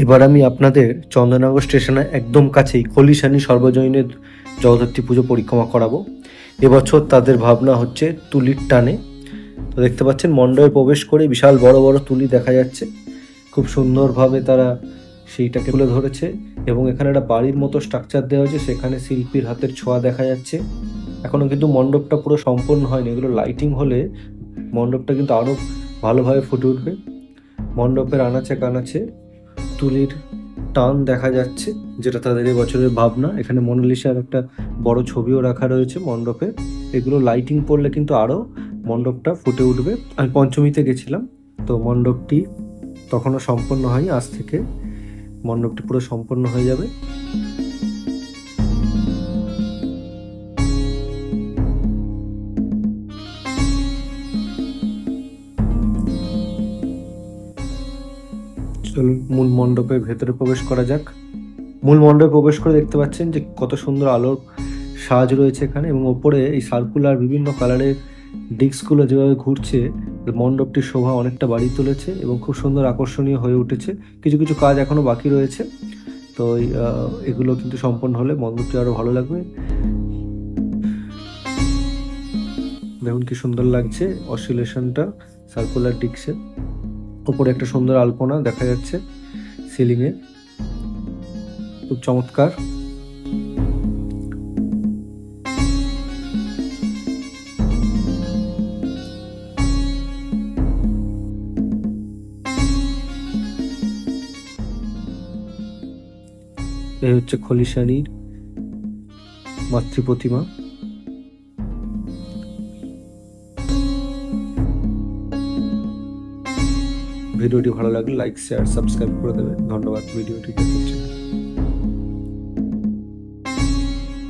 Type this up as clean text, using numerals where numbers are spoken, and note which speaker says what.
Speaker 1: এবার আমি আপনাদের চন্দননগর স্টেশনের একদম কাছেই খলিশানি সর্বজনীনের জগদ্ধাত্রী পুজো পরিক্রমা করাবো। এবছর তাদের ভাবনা হচ্ছে তুলির টানে। তো দেখতে পাচ্ছেন মণ্ডপে প্রবেশ করে বিশাল বড় বড় তুলি দেখা যাচ্ছে, খুব সুন্দরভাবে তারা সেইটাকে তুলে ধরেছে এবং এখানে একটা বাড়ির মতো স্ট্রাকচার দেওয়া হয়েছে, সেখানে শিল্পীর হাতের ছোঁয়া দেখা যাচ্ছে। এখনো কিন্তু মণ্ডপটা পুরো সম্পূর্ণ হয়নি, এগুলো লাইটিং হলে মণ্ডপটা কিন্তু আরও ভালোভাবে ফুটে উঠবে। মণ্ডপের আনাচে কানাচে তুলির টান দেখা যাচ্ছে, যেটা তাদের এবছরের ভাবনা। এখানে মোনালিসার একটা বড় ছবিও রাখা রয়েছে মণ্ডপে। এগুলো লাইটিং পড়লে কিন্তু আরও মণ্ডপটা ফুটে উঠবে। আমি পঞ্চমীতে গেছিলাম, তো মণ্ডপটি তখনও সম্পন্ন হয়নি, আজ থেকে মণ্ডপটি পুরো সম্পন্ন হয়ে যাবে। চলুন মূল মণ্ডপের ভেতরে প্রবেশ করা যাক। মূল মণ্ডপে প্রবেশ করে দেখতে পাচ্ছেন যে কত সুন্দর আলোর সাজ রয়েছে এখানে, এবং ওপরে এই সার্কুলার বিভিন্ন কালারের ডিস্কগুলো যেভাবে ঘুরছে মণ্ডপটির শোভা অনেকটা বাড়িয়ে তুলেছে এবং খুব সুন্দর আকর্ষণীয় হয়ে উঠেছে। কিছু কিছু কাজ এখনো বাকি রয়েছে, তো এগুলো কিন্তু সম্পন্ন হলে মণ্ডপটি আরো ভালো লাগবে। দেখুন কি সুন্দর লাগছে অসিলেশনটা সার্কুলার ডিস্কের উপরে, একটা সুন্দর আলপনা দেখা যাচ্ছে সিলিংয়ে, খুব চমৎকার। এই হচ্ছে খলিশানির মাতৃ প্রতিমা। ভিডিওটি ভালো লাগলে লাইক, শেয়ার, সাবস্ক্রাইব করে দেবেন। ধন্যবাদ ভিডিওটি দেখার জন্য।